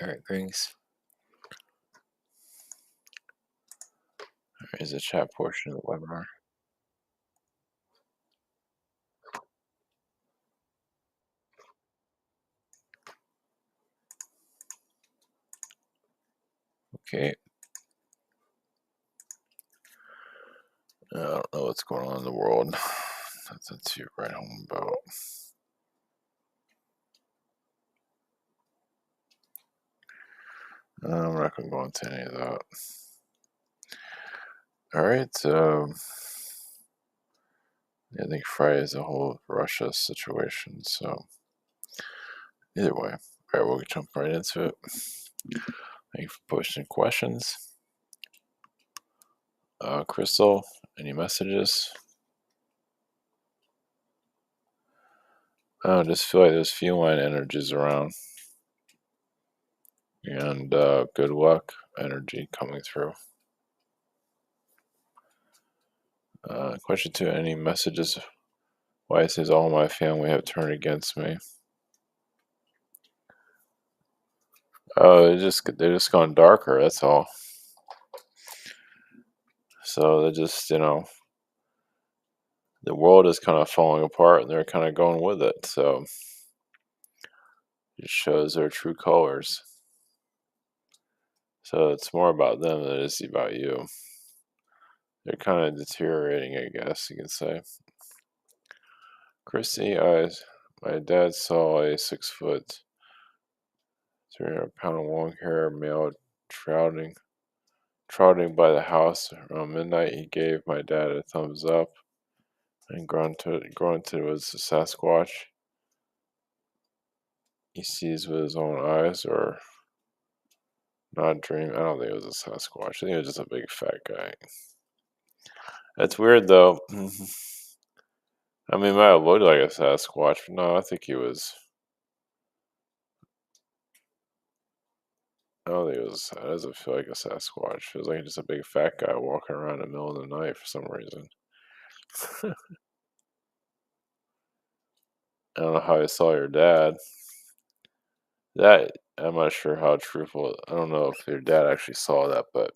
Alright, greetings. Here's the chat portion of the webinar. Okay. I don't know what's going on in the world. Nothing to write home about. I'm not going to go into any of that. Alright, I think Friday is the whole Russia situation, so either way. Alright, we'll jump right into it. Thank you for posting questions. Crystal, any messages? I just feel like there's feline energies around. And good luck energy coming through. Question 2, any messages? Why it says all my family have turned against me? Oh, they're just gone darker, that's all. So they're just, the world is kind of falling apart and they're kind of going with it. So it shows their true colors. So it's more about them than it is about you. They're kind of deteriorating, I guess you can say. Christy, my dad saw a 6-foot, 300-pound long-haired male trotting by the house around midnight. He gave my dad a thumbs up and grunted it was a Sasquatch he sees with his own eyes, or not dream. I don't think it was a Sasquatch. I think it was just a big fat guy. That's weird though. I mean, it might have looked like a Sasquatch, but no, I think he was. I don't think it was. It doesn't feel like a Sasquatch. It feels like just a big fat guy walking around in the middle of the night for some reason. I don't know how I saw your dad. That I'm not sure how truthful. I don't know if your dad actually saw that, but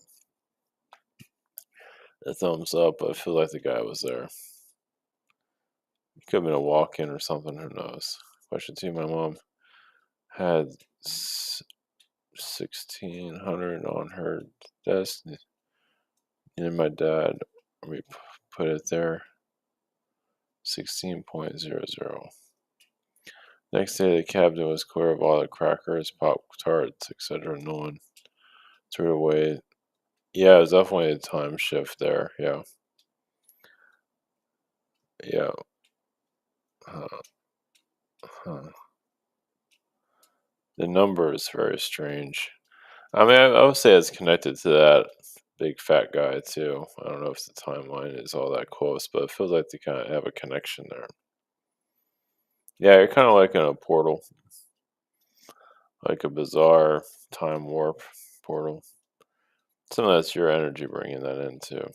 a thumbs up. I feel like the guy was there. It could have been a walk-in or something. Who knows? Question 2. My mom had 1600 on her desk, and my dad, we put it there. 16.00. Next day, the cabinet was clear of all the crackers, Pop Tarts, etc. No one threw it away. Yeah, it was definitely a time shift there. Yeah. Yeah. Huh. The number is very strange. I mean, I would say it's connected to that big fat guy too. I don't know if the timeline is all that close, but it feels like they kind of have a connection there. Yeah, you're kind of like in a portal, like a bizarre time warp portal. Some of that's your energy bringing that in too.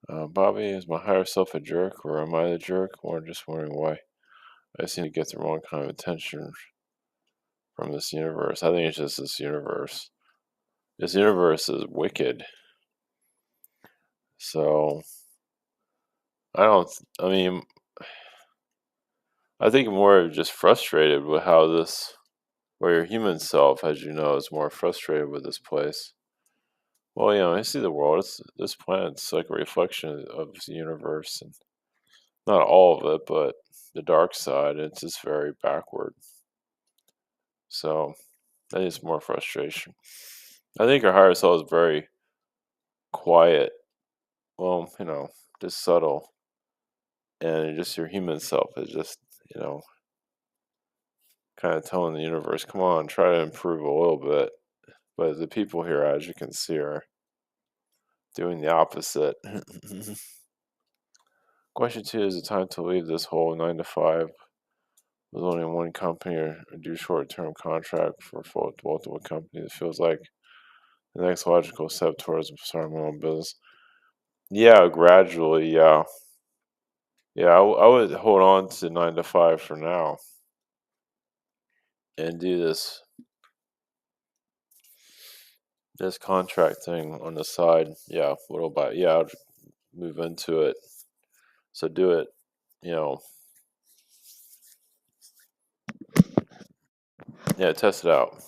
Bobby, is my higher self a jerk, or am I the jerk? Or just wondering why I seem to get the wrong kind of attention from this universe. I think it's just this universe. This universe is wicked. So I mean, I think more just frustrated with how where your human self, as you know, is more frustrated with this place. Well, I see the world. This planet's like a reflection of the universe, and not all of it, but the dark side. It's just very backward. So that is more frustration. I think our higher self is very quiet. Well, just subtle, and just your human self is just, kind of telling the universe, "Come on, try to improve a little bit." But the people here, as you can see, are doing the opposite. Question 2, is it time to leave this whole 9 to 5 with only one company, or do short-term contract for multiple companies? It feels like the next logical step towards starting my own business. Yeah, gradually, yeah. Yeah, I would hold on to 9 to 5 for now and do this this contract thing on the side. Yeah, little by I'll move into it. So do it, you know, test it out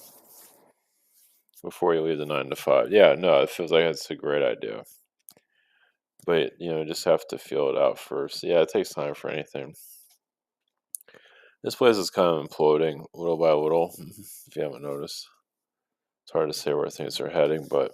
before you leave the 9 to 5. Yeah, no, it feels like it's a great idea. But just have to feel it out first. Yeah, it takes time for anything. This place is kind of imploding little by little, if you haven't noticed. It's hard to say where things are heading, but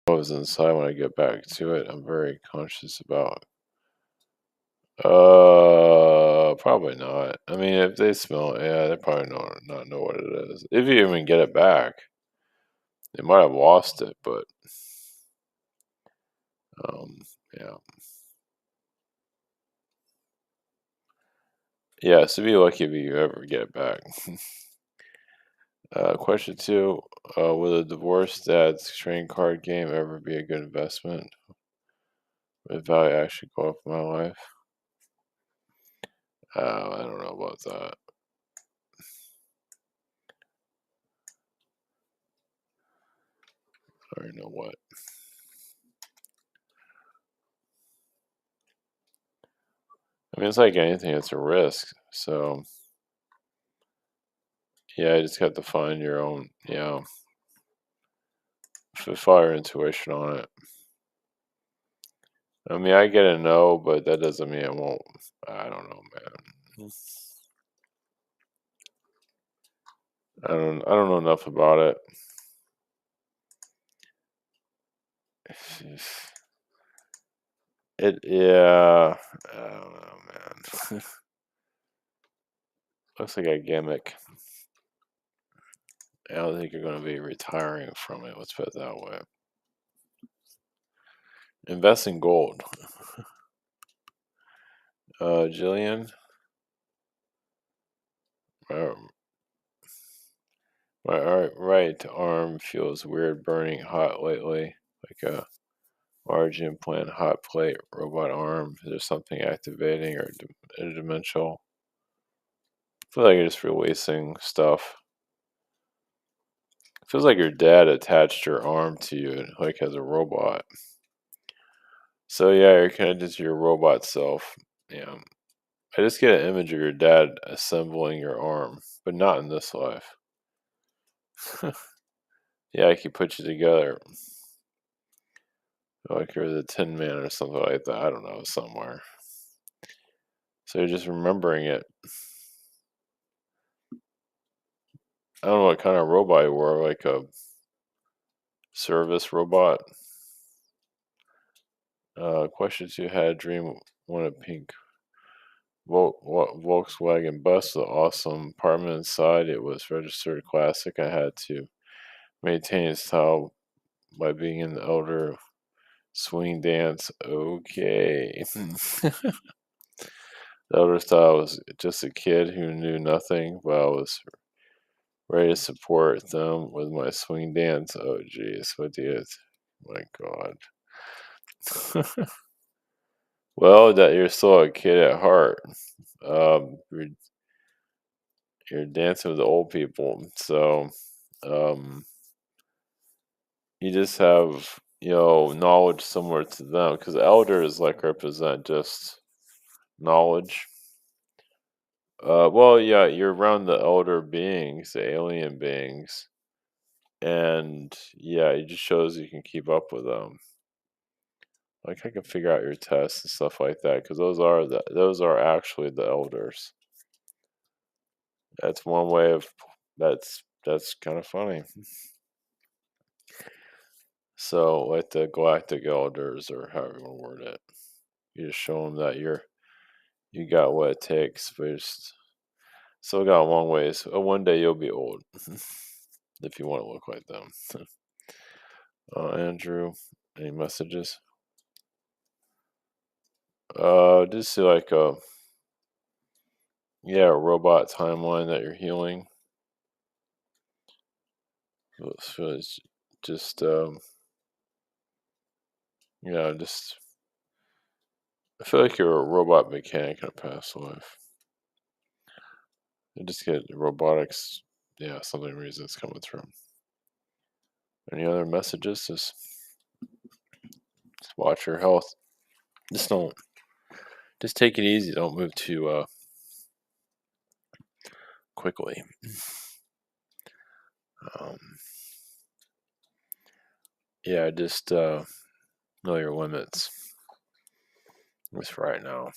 I was inside when I get back to it. I'm very conscious about. Probably not. I mean, if they smell it, yeah, they probably not know what it is. If you even get it back, they might have lost it, but Um, yeah. Yeah, so be lucky if you ever get it back. Question two, will a divorced dad's trading card game ever be a good investment? Would value actually go up in my life? I don't know about that. I don't know what. I mean, it's like anything, it's a risk. So, yeah, you just got to find your own, follow your intuition on it. I mean, I get a no, but that doesn't mean I won't. I don't know, man. I don't know enough about it. Yeah, I don't know, man. Looks like a gimmick. I don't think you're going to be retiring from it. Let's put it that way. Invest in gold. Jillian, my, my right arm feels weird, burning hot lately, like a large implant, hot plate, robot arm. Is there something activating or interdimensional? I feel like you're just releasing stuff. It feels like your dad attached your arm to you, like as a robot. So yeah, you're connected to your robot self. Yeah. I just get an image of your dad assembling your arm, but not in this life. Yeah, I could put you together. Like you're the Tin Man or something like that. I don't know, somewhere. So you're just remembering it. I don't know what kind of robot you were, like a service robot. Questions you had, dream wanted pink Volkswagen bus, the awesome apartment inside. It was registered classic. I had to maintain style by being an elder. Swing dance, okay. The elder style was just a kid who knew nothing, but I was ready to support them with my swing dance. Oh, geez, what did? My God. Well, that you're still a kid at heart. You're dancing with the old people, so um, you just have knowledge similar to them because elders like represent just knowledge. Well, yeah, you're around the elder beings, the alien beings, and yeah, it just shows you can keep up with them. Like I can figure out your tests and stuff like that because those are actually the elders. That's one way of that's kind of funny. So, like the galactic elders, or however you want to word it, you just show them that you got what it takes, but you still got a long ways. One day you'll be old if you want to look like them. Andrew, any messages? Just see like a robot timeline that you're healing. So it's just just I feel like you're a robot mechanic in a past life. You just get robotics. Yeah, something reason it's coming through. Any other messages? Just watch your health. Just don't. Just take it easy. Don't move too quickly. Um, yeah, just know your limits. Just right now.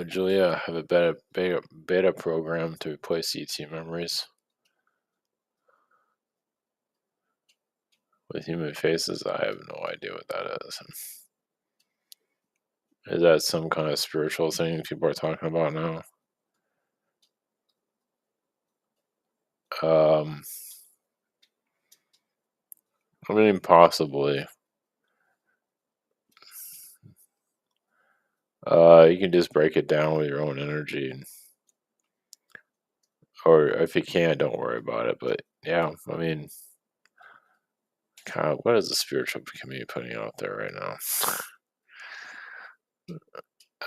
Julia, have a beta program to replace ET memories with human faces. I have no idea what that is. Is that some kind of spiritual thing people are talking about now? Um, I mean, possibly. You can just break it down with your own energy, or if you can't, don't worry about it. But yeah, I mean, kind of, what is the spiritual community putting out there right now?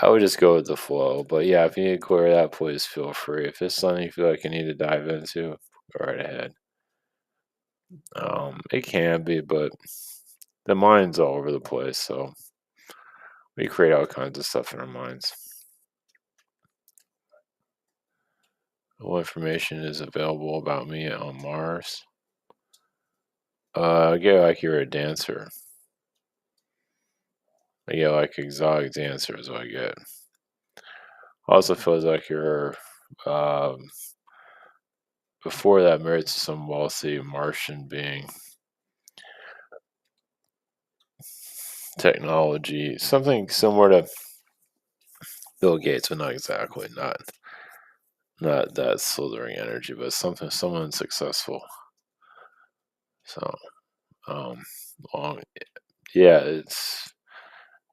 I would just go with the flow. But yeah, if you need to clear that, please feel free. If it's something you feel like you need to dive into, go right ahead. It can be, but the mind's all over the place, so we create all kinds of stuff in our minds. What information is available about me on Mars? I get like you're a dancer. I get like exotic dancer is what I get. Also feels like you're um, before that married to some wealthy Martian being. Technology, something similar to Bill Gates, but not exactly. Not that slithering energy, but something someone successful. So um long yeah, it's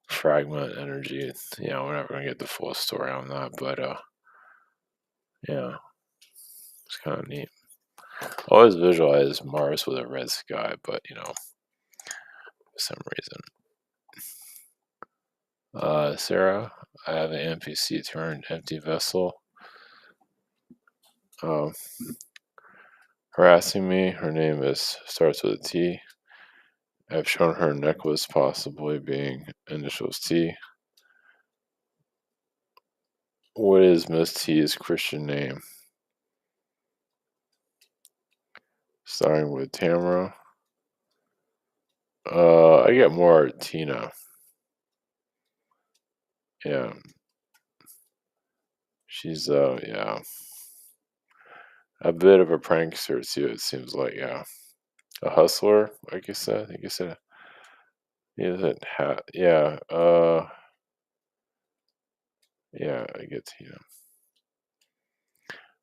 fragment energy. Yeah, we're never gonna get the full story on that, but yeah, it's kind of neat. I always visualize Mars with a red sky, but for some reason. Sarah, I have an NPC turned empty vessel. Um, harassing me. Her name is starts with a T. I've shown her necklace possibly being initials T. What is Miss T's Christian name? Starting with Tamara. I get more Tina. Yeah. She's yeah. A bit of a prankster too, it seems like, yeah. A hustler, like you said. I think you said he doesn't have yeah, yeah, I get Tina.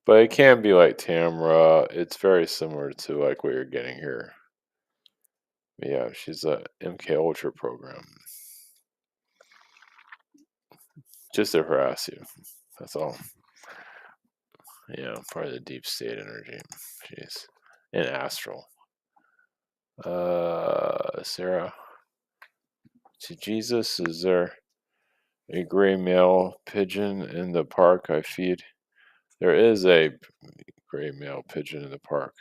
But it can be like Tamara. It's very similar to like what you're getting here. Yeah, she's a MK Ultra program. Just to harass you. That's all. Yeah, part of the deep state energy. Jeez. And astral. Sarah. To Jesus, is there a gray male pigeon in the park I feed? There is a gray male pigeon in the park.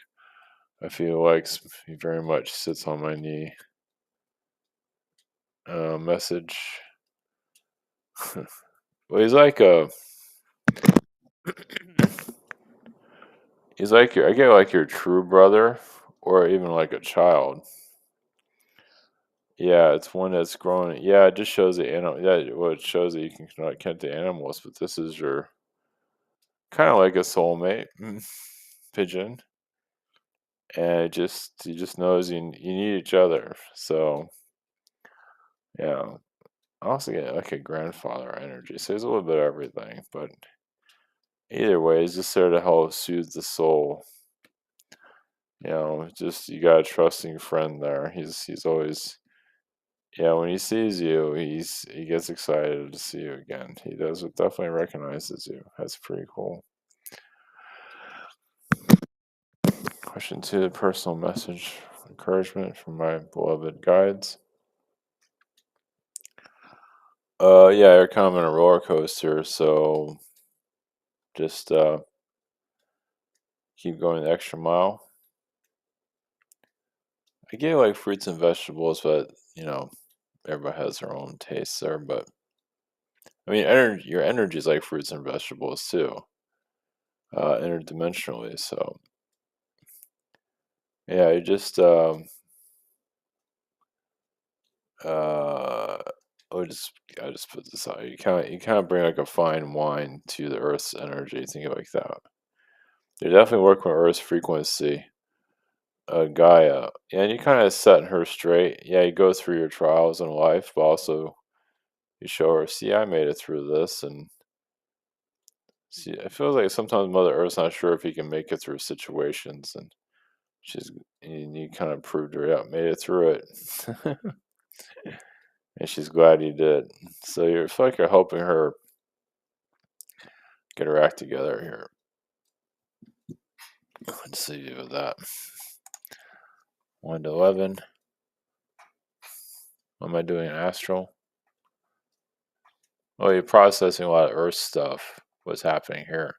I feel like he very much sits on my knee. Message. Well, he's like a. He's like your. I get like your true brother, or even like a child. Yeah, it's one that's growing. Yeah, it just shows the animal. Yeah, well, it shows that you can connect to animals, but this is your kind of like a soulmate pigeon, and it just he just knows you need each other. So yeah, I also get like a grandfather energy. So there's a little bit of everything, but either way, it's just there to help soothe the soul. Just you got a trusting friend there. He's always yeah, when he sees you, he gets excited to see you again. He does definitely recognizes you. That's pretty cool. Question two, personal message, encouragement from my beloved guides. Yeah, you're kind of on a roller coaster, so just keep going the extra mile. I get like fruits and vegetables, but everybody has their own tastes there. But I mean, your energy is like fruits and vegetables too, interdimensionally. So yeah, you just uh, I just put this out. You kind of bring like a fine wine to the Earth's energy. Think of it like that. You're definitely working with Earth's frequency, Gaia, and you kind of setting her straight. Yeah, you go through your trials in life, but also you show her, see, I made it through this, and see, it feels like sometimes Mother Earth's not sure if he can make it through situations, and She's and you kind of proved her out, made it through it, and she's glad you did. So it's like you're helping her get her act together here. Let's see with that 1 to 11. What am I doing in astral? Well, you're processing a lot of Earth stuff. What's happening here?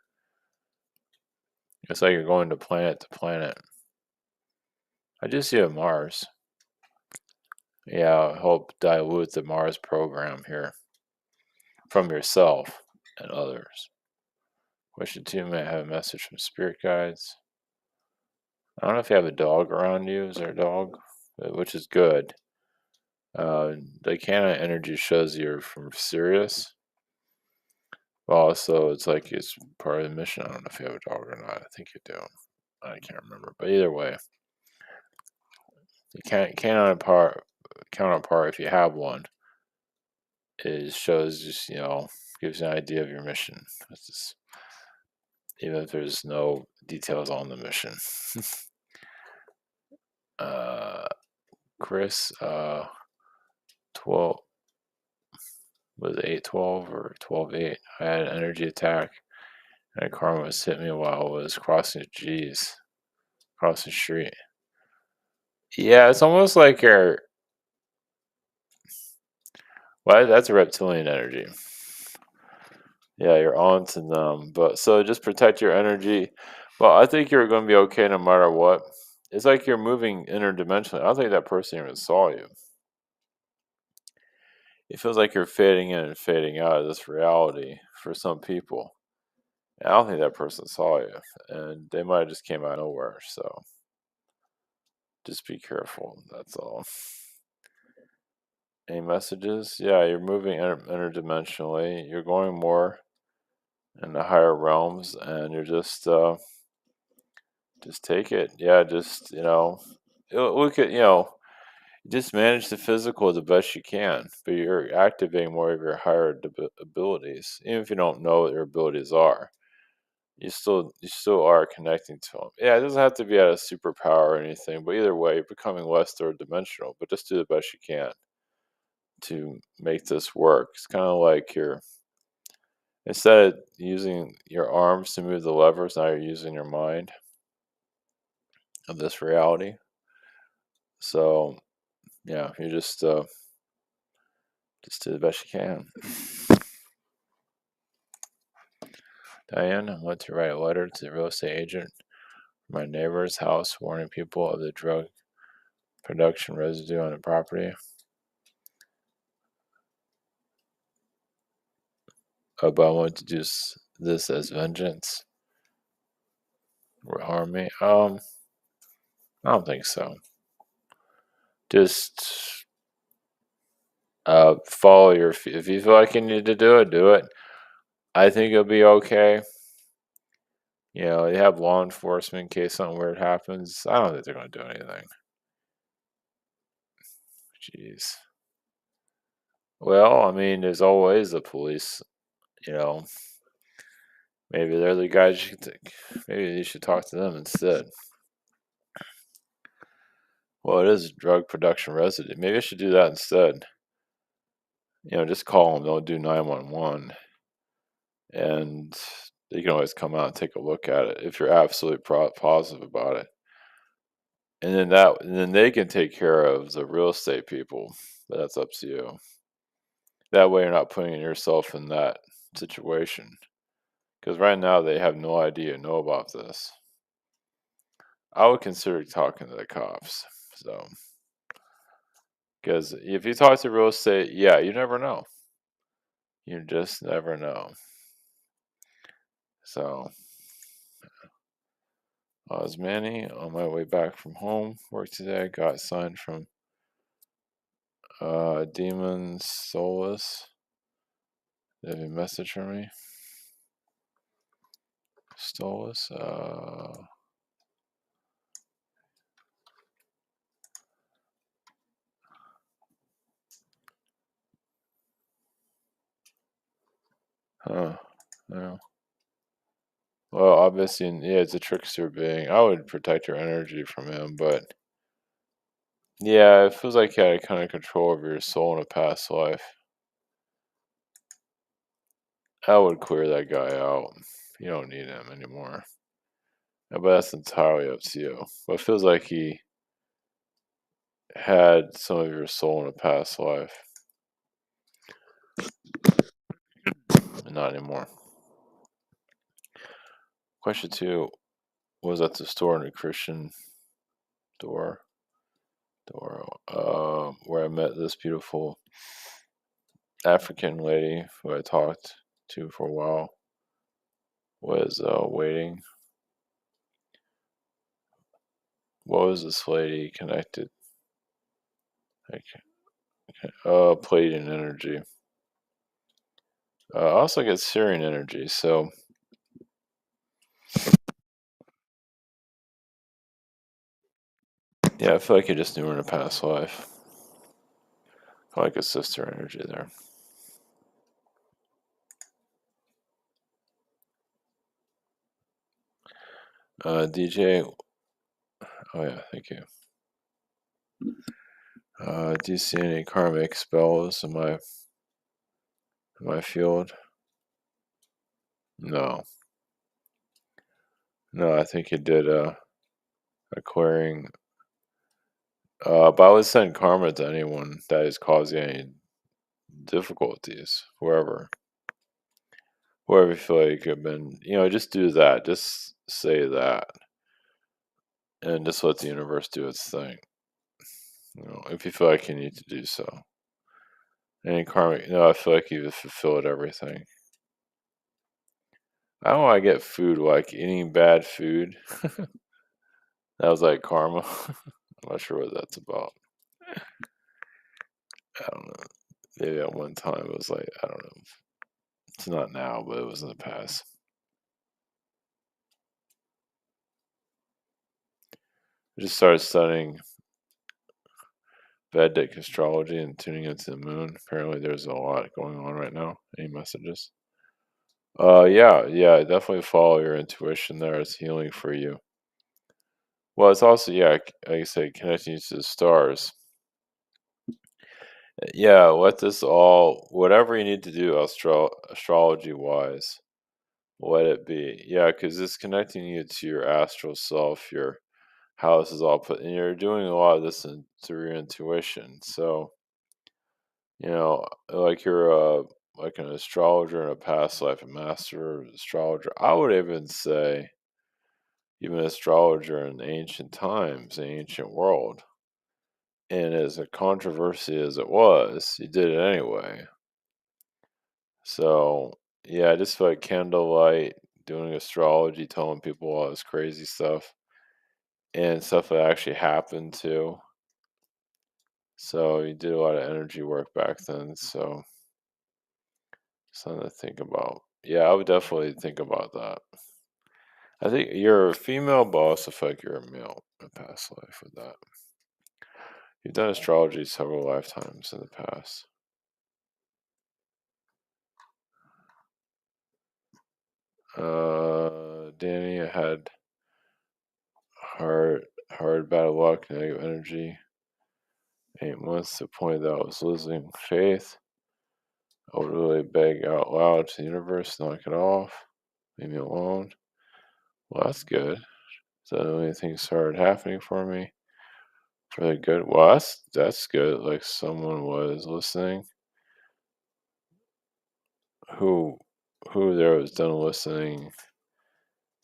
It's like you're going to planet to planet. I just see a Mars. Yeah, help dilute the Mars program here from yourself and others. Wish the team might have a message from spirit guides. I don't know if you have a dog around you. Is there a dog? Which is good. The Canada energy shows you're from Sirius. Well, also, it's like it's part of the mission. I don't know if you have a dog or not. I think you do. I can't remember. But either way, the counterpart, if you have one, is shows just, gives you an idea of your mission. Just, even if there's no details on the mission. Chris, 12, was it 812 or 12-8? I had an energy attack, and a car was hit me while I was crossing the street. Yeah, it's almost like well, that's a reptilian energy. Yeah, you're on to them. But so just protect your energy. Well, I think you're going to be okay no matter what. It's like you're moving interdimensionally. I don't think that person even saw you. It feels like you're fading in and fading out of this reality for some people. I don't think that person saw you, and they might have just came out of nowhere. So just be careful. That's all. Any messages? Yeah, you're moving interdimensionally. You're going more in the higher realms, and you're just take it. Yeah, just look at just manage the physical the best you can, but you're activating more of your higher abilities, even if you don't know what your abilities are. You still are connecting to them. Yeah, it doesn't have to be at a superpower or anything, but either way, you're becoming less third dimensional. But just do the best you can to make this work. It's kind of like instead of using your arms to move the levers, now you're using your mind of this reality. So yeah, you just do the best you can. Diane, I want to write a letter to the real estate agent for my neighbor's house warning people of the drug production residue on the property. But I want to do this as vengeance or harm me. I don't think so. Just follow if you feel like you need to do it, do it. I think it'll be okay. You have law enforcement in case something weird happens. I don't think they're going to do anything. Jeez. Well, I mean, there's always the police. You know, maybe they're the guys you should think. Maybe you should talk to them instead. Well, it is drug production residue. Maybe I should do that instead. Just call them. They'll do 911, and you can always come out and take a look at it if you're absolutely positive about it. And then they can take care of the real estate people. But that's up to you. That way, you're not putting yourself in that situation. Because right now, they have no idea, know about this. I would consider talking to the cops. So, because if you talk to real estate, yeah, you never know. You just never know. So, Osmani, on my way back from home, work today, I got a sign from Demon Soulless. They have a message for me. Soulless. Huh. No. Well, obviously, yeah, it's a trickster being. I would protect your energy from him, but yeah, it feels like you had kind of control over your soul in a past life. I would clear that guy out. You don't need him anymore. But that's entirely up to you. But it feels like he had some of your soul in a past life, and not anymore. Question two was at the store in the Christian door, where I met this beautiful African lady who I talked to for a while. Was waiting. What was this lady connected? Like, Pleiadian energy. I also get Syrian energy, so yeah, I feel like you just knew her in a past life. Like a sister energy there. DJ, oh yeah, thank you. Do you see any karmic spells in my field? No, no, I think you did a clearing. But I would send karma to anyone that is causing any difficulties, whoever you feel like you've been. Just do that. Just say that, and just let the universe do its thing. If you feel like you need to do so. Any karmic, no, I feel like you've fulfilled everything. I don't want to get food like eating bad food. That was like karma. I'm not sure what that's about. I don't know. Maybe at one time it was like, I don't know. It's not now, but it was in the past. I just started studying Vedic astrology and tuning into the moon. Apparently, there's a lot going on right now. Any messages? Yeah, yeah. Definitely follow your intuition. There, it's healing for you. Well, it's also like I say, connecting you to the stars. Yeah, let this all, whatever you need to do, astrology wise, let it be. Yeah, because it's connecting you to your astral self, your how this is all put, and you're doing a lot of this through your intuition. So, like you're like an astrologer in a past life, a master astrologer. I would even say, even astrologer in ancient times, the ancient world. And as a controversy as it was, you did it anyway. So, yeah, I just feel like candlelight, doing astrology, telling people all this crazy stuff, and stuff that actually happened too. So you did a lot of energy work back then. So something to think about. Yeah, I would definitely think about that. I think you're a female, but I also feel like you're a male in a past life with that. You've done astrology several lifetimes in the past. Danny, I had hard bad luck, negative energy. 8 months to the point that I was losing faith. I would really beg out loud to the universe to knock it off. Leave me alone. Well, that's good. So anything started happening for me. Really good. Well, that's good. Like someone was listening. Who who there was done listening?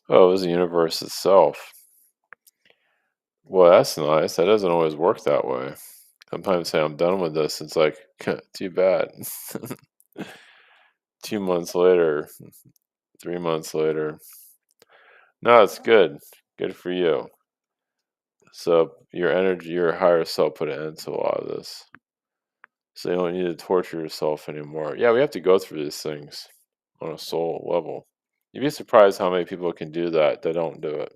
Oh, it was the universe itself. Well, that's nice. That doesn't always work that way. Sometimes say I'm done with this. It's like too bad. 2 months later, 3 months later. No, it's good. Good for you. So your energy, your higher self put an end to a lot of this. So you don't need to torture yourself anymore. Yeah, we have to go through these things on a soul level. You'd be surprised how many people can do that that don't do it.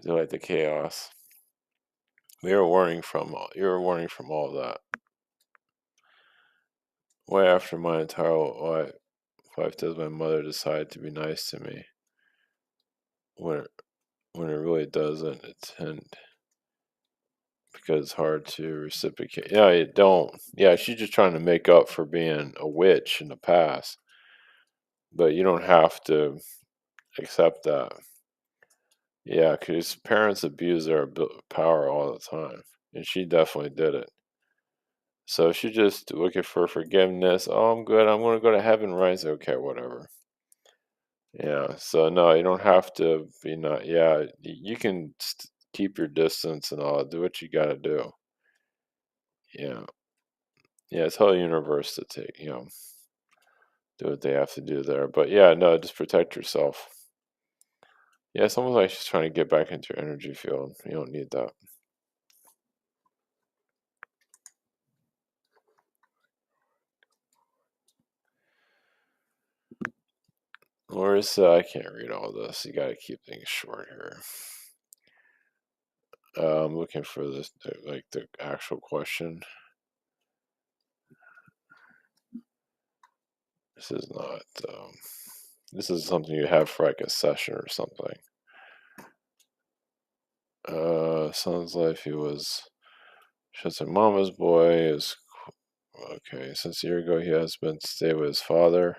They like the chaos. You're warning from all that. Way after my entire life does my mother decide to be nice to me. when when it really doesn't intend, because it's hard to reciprocate. Yeah, you don't. Yeah, she's just trying to make up for being a witch in the past, but you don't have to accept that. Yeah, because parents abuse their power all the time, and she definitely did it. So she's just looking for forgiveness. Oh, I'm good. I'm going to go to heaven, right? Okay, whatever. Yeah. So no, you don't have to be not. Yeah, you can keep your distance and all. Do what you got to do. Yeah. Yeah. Tell the universe to take. Do what they have to do there. But yeah, no, just protect yourself. Yeah, it's almost like she's trying to get back into your energy field. You don't need that. Larissa, I can't read all this. You got to keep things short here. I'm looking for this, like the actual question. This is not. This is something you have for like a session or something. Son's life. He was just a mama's boy. Is okay. Since a year ago, he has been to stay with his father.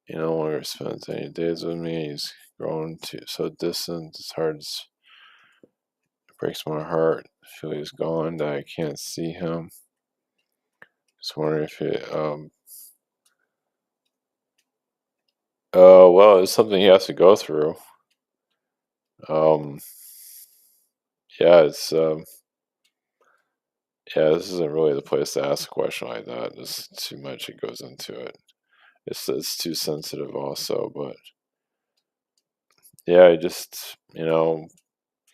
He no longer spends any days with me. He's grown to so distant. It's hard. It breaks my heart. I feel he's gone. That I can't see him. Just wondering if it. Well, it's something he has to go through. Um. Yeah. It's. Yeah. This isn't really the place to ask a question like that. There's too much it goes into it. It's too sensitive also, but yeah, just you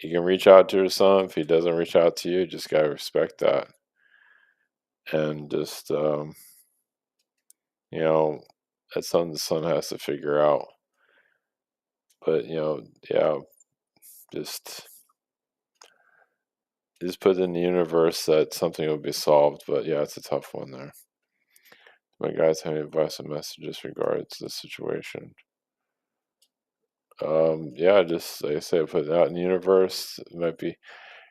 can reach out to your son. If he doesn't reach out to you, just gotta respect that, and just you know, that's something the son has to figure out. But yeah, just just put in the universe that something will be solved. But yeah, it's a tough one there. My guys have any advice and messages regards the situation? Yeah, just like I said, put it out in the universe. It might be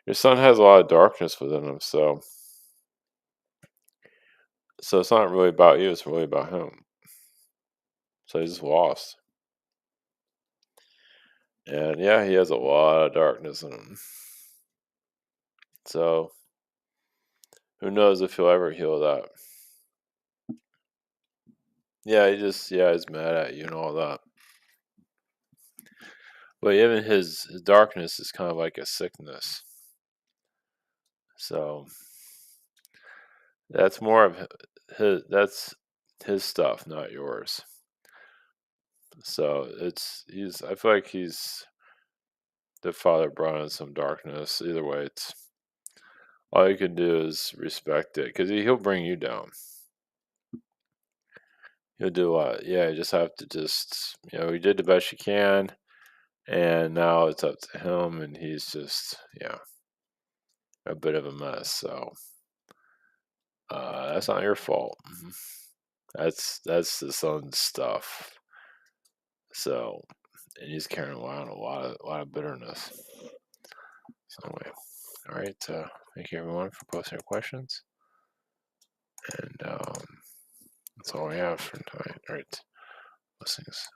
your son has a lot of darkness within him, so it's not really about you, it's really about him. So he's just lost. And yeah, he has a lot of darkness in him. So who knows if he'll ever heal that. Yeah, he's mad at you and all that. But even his darkness is kind of like a sickness. So that's more of that's his stuff, not yours. So he's I feel like he's the father brought in some darkness. Either way, it's all you can do is respect it because he'll bring you down. He'll do a lot. Yeah, you just have to he did the best you can, and now it's up to him, and he's just, a bit of a mess. So that's not your fault. That's the son's stuff. So, and he's carrying around a lot of bitterness. So anyway, all right. Thank you everyone for posting your questions, and that's all we have for tonight. All right, blessings.